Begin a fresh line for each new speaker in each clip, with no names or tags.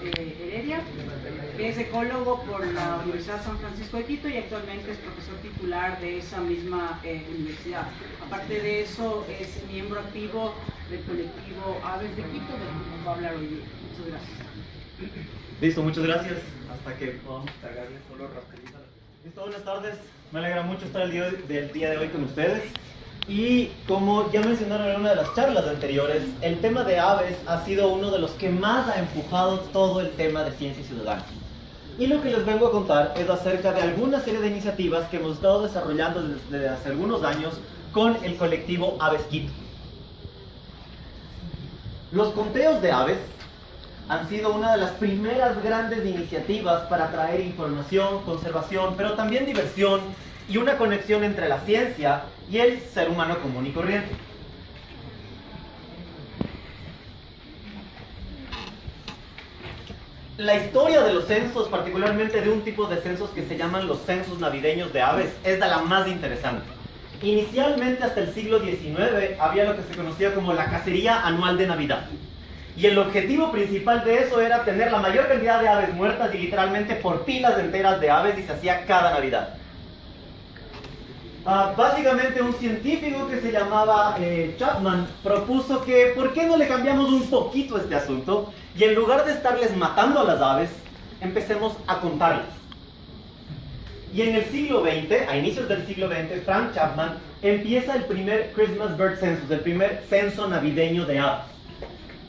Heredia. Es ecólogo por la Universidad San Francisco de Quito y actualmente es profesor titular de esa misma universidad. Aparte de eso, es miembro activo del colectivo Aves de Quito, del que nos va a hablar hoy día. Muchas gracias.
Listo, muchas gracias. Hasta que podamos cargarle solo rapidito. Listo, buenas tardes. Me alegra mucho estar del día de hoy con ustedes. Y como ya mencionaron en una de las charlas anteriores, el tema de aves ha sido uno de los que más ha empujado todo el tema de ciencia ciudadana. Y lo que les vengo a contar es acerca de alguna serie de iniciativas que hemos estado desarrollando desde hace algunos años con el colectivo Aves Quito. Los conteos de aves han sido una de las primeras grandes iniciativas para traer información, conservación, pero también diversión y una conexión entre la ciencia y el ser humano común y corriente. La historia de los censos, particularmente de un tipo de censos que se llaman los censos navideños de aves, es de la más interesante. Inicialmente, hasta el siglo XIX, había lo que se conocía como la cacería anual de Navidad. Y el objetivo principal de eso era tener la mayor cantidad de aves muertas y literalmente por pilas enteras de aves, y se hacía cada Navidad. Básicamente un científico que se llamaba Chapman propuso que ¿por qué no le cambiamos un poquito este asunto? Y en lugar de estarles matando a las aves, empecemos a contarlas. Y en el siglo XX, a inicios del siglo XX, Frank Chapman empieza el primer Christmas Bird Census, el primer censo navideño de aves.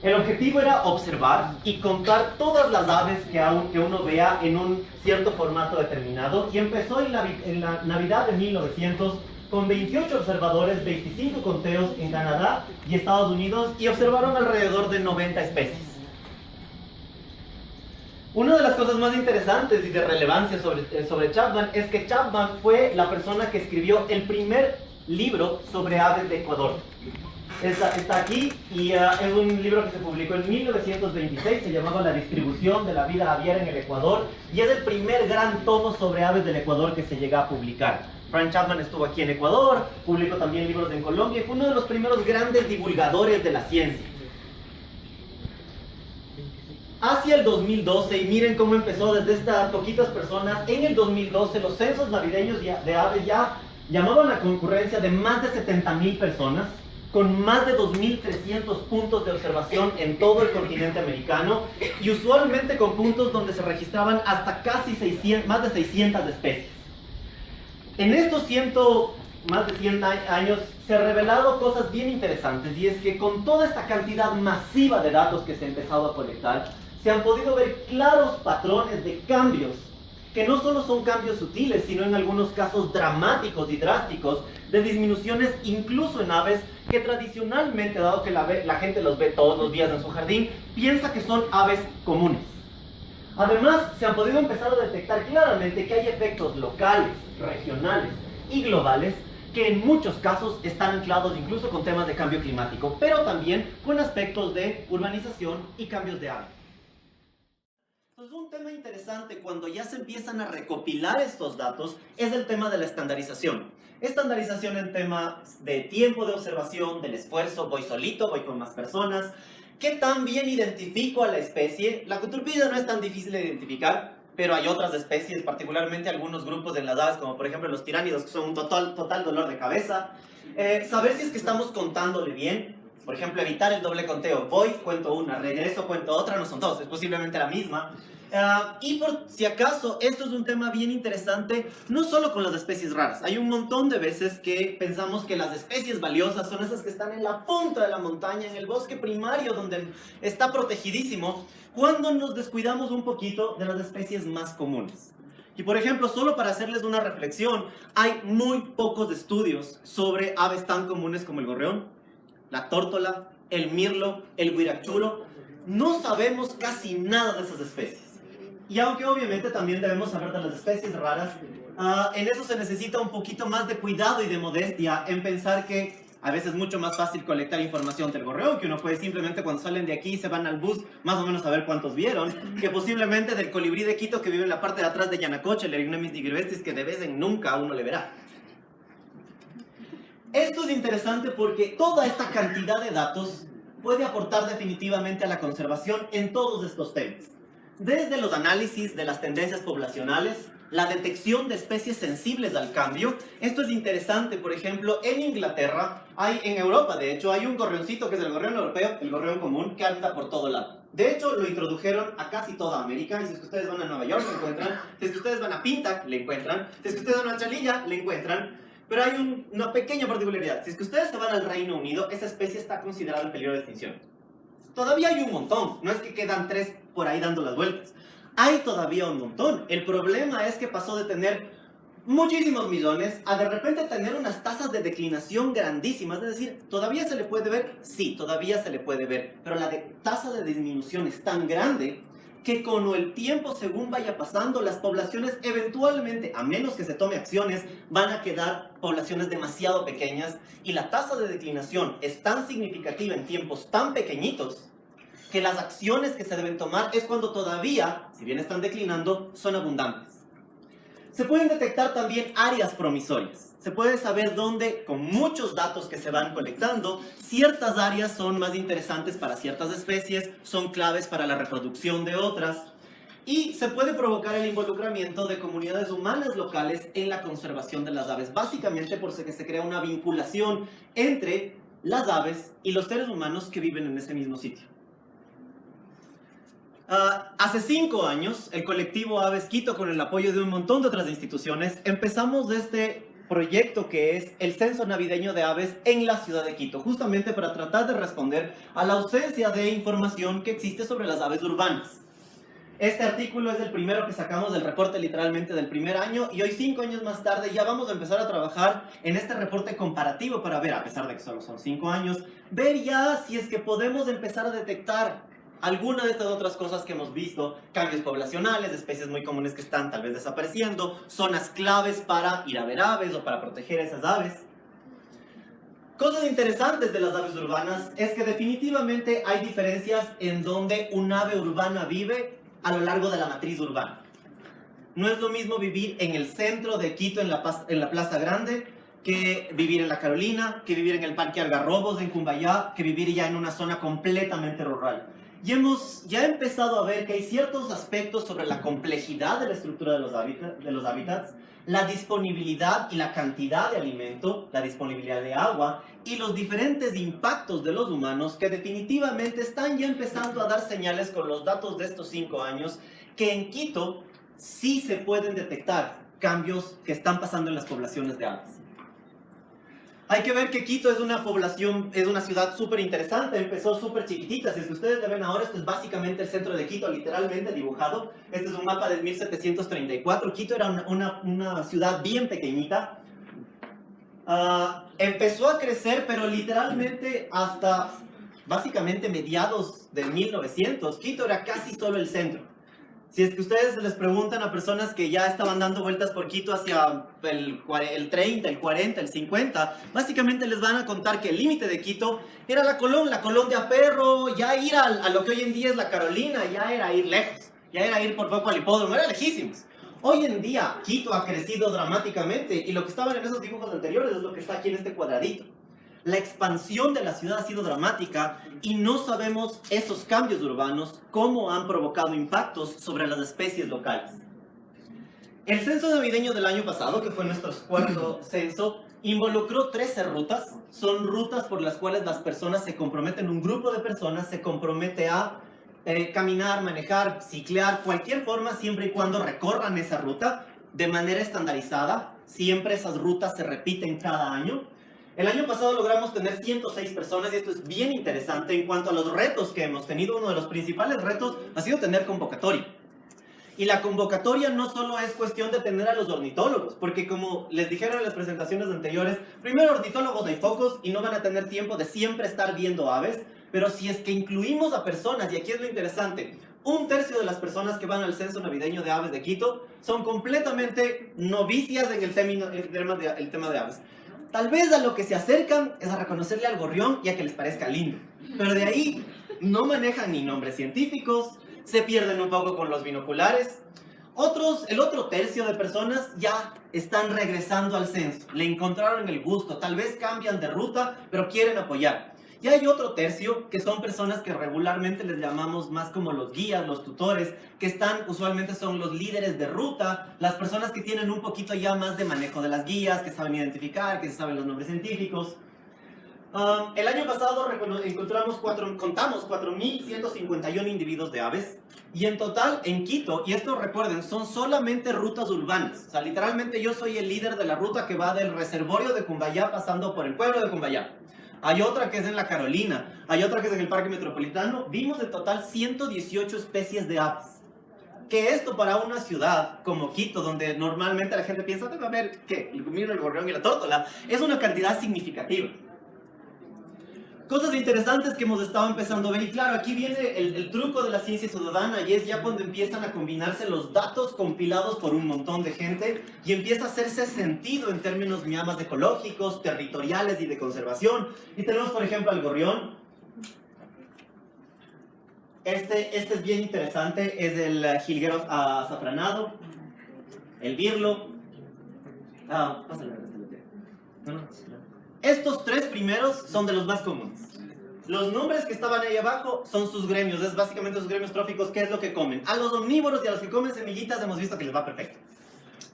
El objetivo era observar y contar todas las aves que uno vea en un cierto formato determinado, y empezó en la Navidad de 1900 con 28 observadores, 25 conteos en Canadá y Estados Unidos, y observaron alrededor de 90 especies. Una de las cosas más interesantes y de relevancia sobre Chapman es que Chapman fue la persona que escribió el primer libro sobre aves de Ecuador. Está aquí, y es un libro que se publicó en 1926, se llamaba La distribución de la vida aviar en el Ecuador, y es el primer gran tomo sobre aves del Ecuador que se llega a publicar. Frank Chapman estuvo aquí en Ecuador, publicó también libros en Colombia y fue uno de los primeros grandes divulgadores de la ciencia. Hacia el 2012, y miren cómo empezó desde estas poquitas personas, en el 2012 los censos navideños de aves ya llamaban a concurrencia de más de 70,000 personas, con más de 2.300 puntos de observación en todo el continente americano, y usualmente con puntos donde se registraban hasta casi más de 600 especies. En estos más de 100 años se han revelado cosas bien interesantes, y es que con toda esta cantidad masiva de datos que se ha empezado a colectar, se han podido ver claros patrones de cambios, que no solo son cambios sutiles, sino en algunos casos dramáticos y drásticos, de disminuciones incluso en aves que tradicionalmente, dado que la gente los ve todos los días en su jardín, piensa que son aves comunes. Además, se han podido empezar a detectar claramente que hay efectos locales, regionales y globales que en muchos casos están anclados incluso con temas de cambio climático, pero también con aspectos de urbanización y cambios de hábitat. Entonces, un tema interesante cuando ya se empiezan a recopilar estos datos es el tema de la estandarización. Estandarización en temas de tiempo de observación, del esfuerzo, voy solito, voy con más personas, qué tan bien identifico a la especie. La cuturpilla no es tan difícil de identificar, pero hay otras especies, particularmente algunos grupos de las aves, como por ejemplo los tiránidos, que son un total dolor de cabeza. Saber si es que estamos contándole bien. Por ejemplo, evitar el doble conteo. Voy, cuento una, regreso, cuento otra, no son dos, es posiblemente la misma. Y por si acaso, esto es un tema bien interesante, no solo con las especies raras. Hay un montón de veces que pensamos que las especies valiosas son esas que están en la punta de la montaña, en el bosque primario, donde está protegidísimo, cuando nos descuidamos un poquito de las especies más comunes. Y por ejemplo, solo para hacerles una reflexión, hay muy pocos estudios sobre aves tan comunes como el gorrión, la tórtola, el mirlo, el huirachuro. No sabemos casi nada de esas especies. Y aunque obviamente también debemos saber de las especies raras, en eso se necesita un poquito más de cuidado y de modestia en pensar que a veces es mucho más fácil colectar información del gorrión, que uno puede simplemente cuando salen de aquí se van al bus más o menos a ver cuántos vieron, que posiblemente del colibrí de Quito que vive en la parte de atrás de Yanacocha, el Erignomis nigrivestis, que de vez en nunca uno le verá. Esto es interesante porque toda esta cantidad de datos puede aportar definitivamente a la conservación en todos estos temas. desde los análisis de las tendencias poblacionales, la detección de especies sensibles al cambio. Esto es interesante, por ejemplo, en Inglaterra, en Europa de hecho, hay un gorrioncito que es el gorrión europeo, el gorrión común, que anda por todo lado. De hecho, lo introdujeron a casi toda América, y si es que ustedes van a Nueva York, lo encuentran. Si es que ustedes van a Pinta, le encuentran. Si es que ustedes van a Chalilla, le encuentran. Pero hay una pequeña particularidad. Si es que ustedes se van al Reino Unido, esa especie está considerada en peligro de extinción. Todavía hay un montón, no es que quedan 3 por ahí dando las vueltas. Hay todavía un montón. El problema es que pasó de tener muchísimos millones a de repente tener unas tasas de declinación grandísimas. Es decir, ¿todavía se le puede ver? Sí, todavía se le puede ver. Pero la tasa de disminución es tan grande que con el tiempo, según vaya pasando, las poblaciones eventualmente, a menos que se tome acciones, van a quedar poblaciones demasiado pequeñas, y la tasa de declinación es tan significativa en tiempos tan pequeñitos que las acciones que se deben tomar es cuando todavía, si bien están declinando, son abundantes. Se pueden detectar también áreas promisorias. Se puede saber dónde, con muchos datos que se van colectando, ciertas áreas son más interesantes para ciertas especies, son claves para la reproducción de otras, y se puede provocar el involucramiento de comunidades humanas locales en la conservación de las aves, básicamente porque se crea una vinculación entre las aves y los seres humanos que viven en ese mismo sitio. Hace 5 años, el colectivo Aves Quito, con el apoyo de un montón de otras instituciones, empezamos este proyecto que es el Censo Navideño de Aves en la ciudad de Quito, justamente para tratar de responder a la ausencia de información que existe sobre las aves urbanas. Este artículo es el primero que sacamos del reporte literalmente del primer año, y hoy 5 años más tarde ya vamos a empezar a trabajar en este reporte comparativo para ver, a pesar de que solo son 5 años, ver ya si es que podemos empezar a detectar alguna de estas otras cosas que hemos visto: cambios poblacionales, especies muy comunes que están tal vez desapareciendo, zonas claves para ir a ver aves o para proteger a esas aves. Cosas interesantes de las aves urbanas es que definitivamente hay diferencias en donde un ave urbana vive a lo largo de la matriz urbana. No es lo mismo vivir en el centro de Quito, en la Plaza Grande, que vivir en La Carolina, que vivir en el Parque Algarrobos, en Cumbayá, que vivir ya en una zona completamente rural. Y hemos ya empezado a ver que hay ciertos aspectos sobre la complejidad de la estructura de los hábitats, la disponibilidad y la cantidad de alimento, la disponibilidad de agua y los diferentes impactos de los humanos que definitivamente están ya empezando a dar señales con los datos de estos 5 años que en Quito sí se pueden detectar cambios que están pasando en las poblaciones de aves. Hay que ver que Quito es una ciudad súper interesante, empezó súper chiquitita. Si es que ustedes la ven ahora, esto es básicamente el centro de Quito, literalmente dibujado. Este es un mapa de 1734. Quito era una ciudad bien pequeñita. Empezó a crecer, pero literalmente hasta básicamente mediados de 1900, Quito era casi solo el centro. Si es que ustedes les preguntan a personas que ya estaban dando vueltas por Quito hacia el 30, el 40, el 50, básicamente les van a contar que el límite de Quito era la Colón de Aperro. Ya ir a lo que hoy en día es la Carolina, ya era ir lejos, ya era ir por poco al hipódromo, era lejísimos. Hoy en día Quito ha crecido dramáticamente, y lo que estaban en esos dibujos anteriores es lo que está aquí en este cuadradito. La expansión de la ciudad ha sido dramática y no sabemos esos cambios urbanos cómo han provocado impactos sobre las especies locales. El censo navideño del año pasado, que fue nuestro 4º censo, involucró 13 rutas. Son rutas por las cuales las personas se comprometen, un grupo de personas se compromete a caminar, manejar, ciclear, cualquier forma, siempre y cuando recorran esa ruta de manera estandarizada. Siempre esas rutas se repiten cada año. El año pasado logramos tener 106 personas, y esto es bien interesante en cuanto a los retos que hemos tenido. Uno de los principales retos ha sido tener convocatoria. Y la convocatoria no solo es cuestión de tener a los ornitólogos, porque como les dijeron en las presentaciones anteriores, primero, ornitólogos hay pocos y no van a tener tiempo de siempre estar viendo aves, pero si es que incluimos a personas, y aquí es lo interesante, 1/3 de las personas que van al censo navideño de aves de Quito son completamente novicias en el tema de aves. Tal vez a lo que se acercan es a reconocerle al gorrión y a que les parezca lindo. Pero de ahí no manejan ni nombres científicos, se pierden un poco con los binoculares. El otro tercio de personas ya están regresando al censo. Le encontraron el gusto, tal vez cambian de ruta, pero quieren apoyar. Y hay otro tercio, que son personas que regularmente les llamamos más como los guías, los tutores, que usualmente son los líderes de ruta, las personas que tienen un poquito ya más de manejo de las guías, que saben identificar, que saben los nombres científicos. El año pasado contamos 4.151 individuos de aves, y en total en Quito, y esto recuerden, son solamente rutas urbanas. O sea, literalmente yo soy el líder de la ruta que va del reservorio de Cumbayá pasando por el pueblo de Cumbayá. Hay otra que es en la Carolina, hay otra que es en el Parque Metropolitano. Vimos en total 118 especies de aves. Que esto para una ciudad como Quito, donde normalmente la gente piensa, a ver, ¿qué? El gomino, el gorrión y la tórtola, es una cantidad significativa. Cosas interesantes que hemos estado empezando a ver, y claro, aquí viene el truco de la ciencia ciudadana, y es ya cuando empiezan a combinarse los datos compilados por un montón de gente, y empieza a hacerse sentido en términos más ecológicos, territoriales y de conservación. Y tenemos, por ejemplo, al gorrión. Este es bien interesante, es el jilguero azafranado, el birlo. Pásale. Estos tres primeros son de los más comunes. Los nombres que estaban ahí abajo son sus gremios, es básicamente sus gremios tróficos, ¿qué es lo que comen? A los omnívoros y a los que comen semillitas hemos visto que les va perfecto.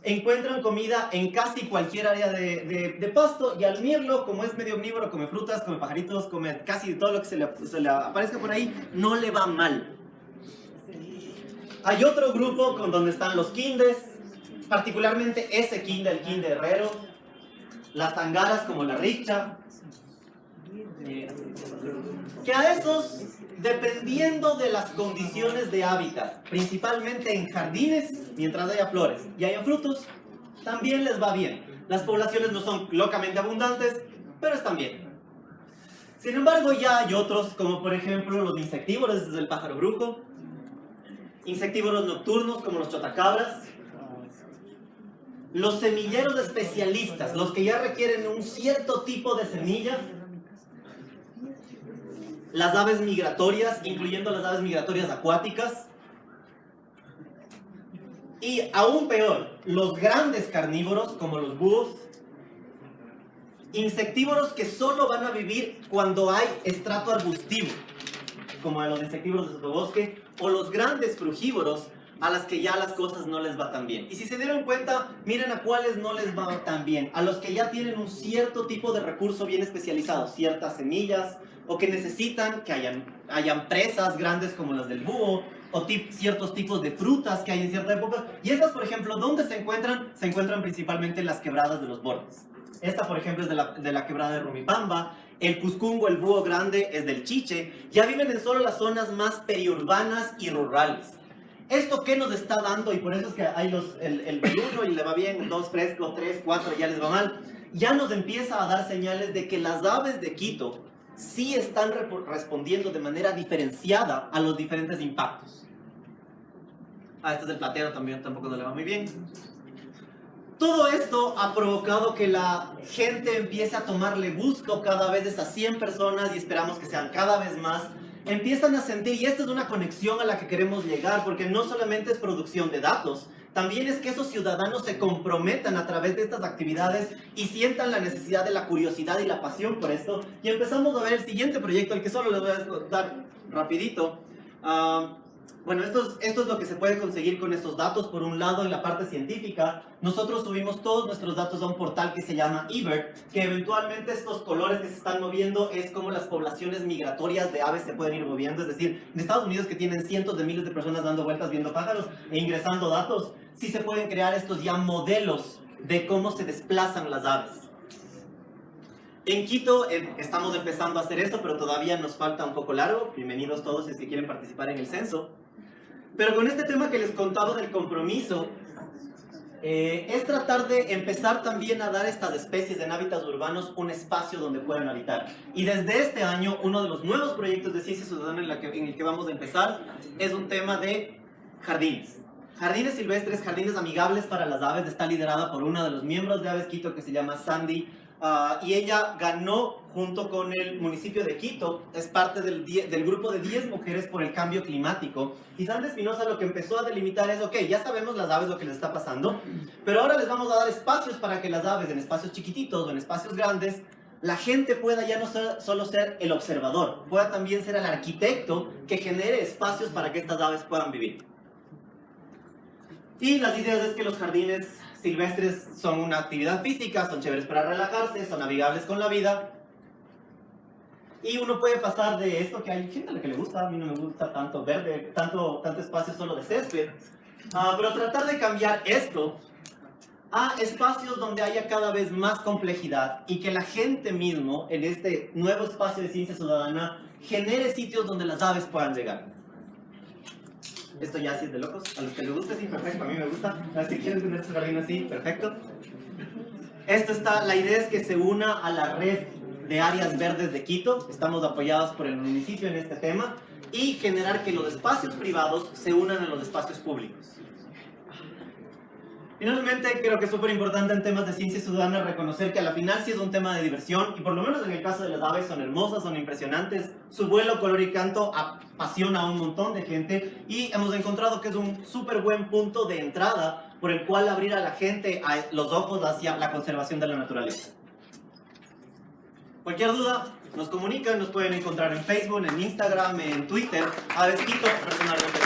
Encuentran comida en casi cualquier área de pasto, y al mirlo, como es medio omnívoro, come frutas, come pajaritos, come casi todo lo que se le aparezca por ahí, no le va mal. Hay otro grupo con donde están los quindes, particularmente ese quinde, el quinde herrero, las tangaras como la richa, que a esos, dependiendo de las condiciones de hábitat, principalmente en jardines, mientras haya flores y haya frutos, también les va bien. Las poblaciones no son locamente abundantes, pero están bien. Sin embargo, ya hay otros, como por ejemplo los insectívoros, desde el pájaro brujo, insectívoros nocturnos como los chotacabras, los semilleros especialistas, los que ya requieren un cierto tipo de semilla, las aves migratorias, incluyendo las aves migratorias acuáticas, y aún peor, los grandes carnívoros como los búhos, insectívoros que solo van a vivir cuando hay estrato arbustivo, como los insectívoros de sotobosque, o los grandes frugívoros, a las que ya las cosas no les va tan bien. Y si se dieron cuenta, miren a cuáles no les va tan bien. A los que ya tienen un cierto tipo de recurso bien especializado, ciertas semillas, o que necesitan que hayan presas grandes como las del búho, o ciertos tipos de frutas que hay en cierta época. Y estas, por ejemplo, ¿dónde se encuentran? Se encuentran principalmente en las quebradas de los bordes. Esta, por ejemplo, es de la quebrada de Rumipamba. El cuscungo, el búho grande, es del Chiche. Ya viven en solo las zonas más periurbanas y rurales. ¿Esto qué nos está dando? Y por eso es que hay el 1 y le va bien, 2 fresco, 3, 4 ya les va mal. Ya nos empieza a dar señales de que las aves de Quito sí están respondiendo de manera diferenciada a los diferentes impactos. Este es el plateado también, tampoco no le va muy bien. Todo esto ha provocado que la gente empiece a tomarle gusto cada vez de esas 100 personas, y esperamos que sean cada vez más. Empiezan a sentir, y esta es una conexión a la que queremos llegar, porque no solamente es producción de datos, también es que esos ciudadanos se comprometan a través de estas actividades y sientan la necesidad de la curiosidad y la pasión por esto. Y empezamos a ver el siguiente proyecto, el que solo les voy a contar rapidito. Bueno, esto es lo que se puede conseguir con estos datos. Por un lado, en la parte científica, nosotros subimos todos nuestros datos a un portal que se llama eBird, que eventualmente estos colores que se están moviendo es como las poblaciones migratorias de aves se pueden ir moviendo. Es decir, en Estados Unidos, que tienen cientos de miles de personas dando vueltas viendo pájaros e ingresando datos, sí se pueden crear estos ya modelos de cómo se desplazan las aves. En Quito estamos empezando a hacer esto, pero todavía nos falta un poco largo. Bienvenidos todos si es que quieren participar en el censo. Pero con este tema que les contaba del compromiso, es tratar de empezar también a dar a estas especies en hábitats urbanos un espacio donde puedan habitar. Y desde este año, uno de los nuevos proyectos de ciencia ciudadana en el que vamos a empezar es un tema de jardines. Jardines silvestres, jardines amigables para las aves. Está liderada por una de los miembros de Aves Quito que se llama Sandy. Y ella ganó junto con el municipio de Quito, es parte del grupo de 10 mujeres por el cambio climático. Y Sandy Espinosa lo que empezó a delimitar es, ok, ya sabemos las aves lo que les está pasando, pero ahora les vamos a dar espacios para que las aves en espacios chiquititos o en espacios grandes la gente pueda ya no solo ser el observador, pueda también ser el arquitecto que genere espacios para que estas aves puedan vivir. Y las ideas es que los jardines silvestres son una actividad física, son chéveres para relajarse, son amigables con la vida. Y uno puede pasar de esto, que hay gente a la que le gusta, a mí no me gusta tanto verde, tanto espacio solo de césped, pero tratar de cambiar esto a espacios donde haya cada vez más complejidad y que la gente mismo, en este nuevo espacio de ciencia ciudadana, genere sitios donde las aves puedan llegar. Esto ya sí es de locos. A los que les gusta, sí, perfecto. A mí me gusta. Si quieren tener su jardín así, perfecto. La idea es que se una a la red de áreas verdes de Quito. Estamos apoyados por el municipio en este tema. Y generar que los espacios privados se unan a los espacios públicos. Finalmente, creo que es súper importante en temas de ciencia ciudadana reconocer que a la final sí es un tema de diversión, y por lo menos en el caso de las aves son hermosas, son impresionantes, su vuelo, color y canto apasiona a un montón de gente, y hemos encontrado que es un súper buen punto de entrada por el cual abrir a la gente los ojos hacia la conservación de la naturaleza. Cualquier duda, nos comunican, nos pueden encontrar en Facebook, en Instagram, en Twitter, Aves Quito, personalmente.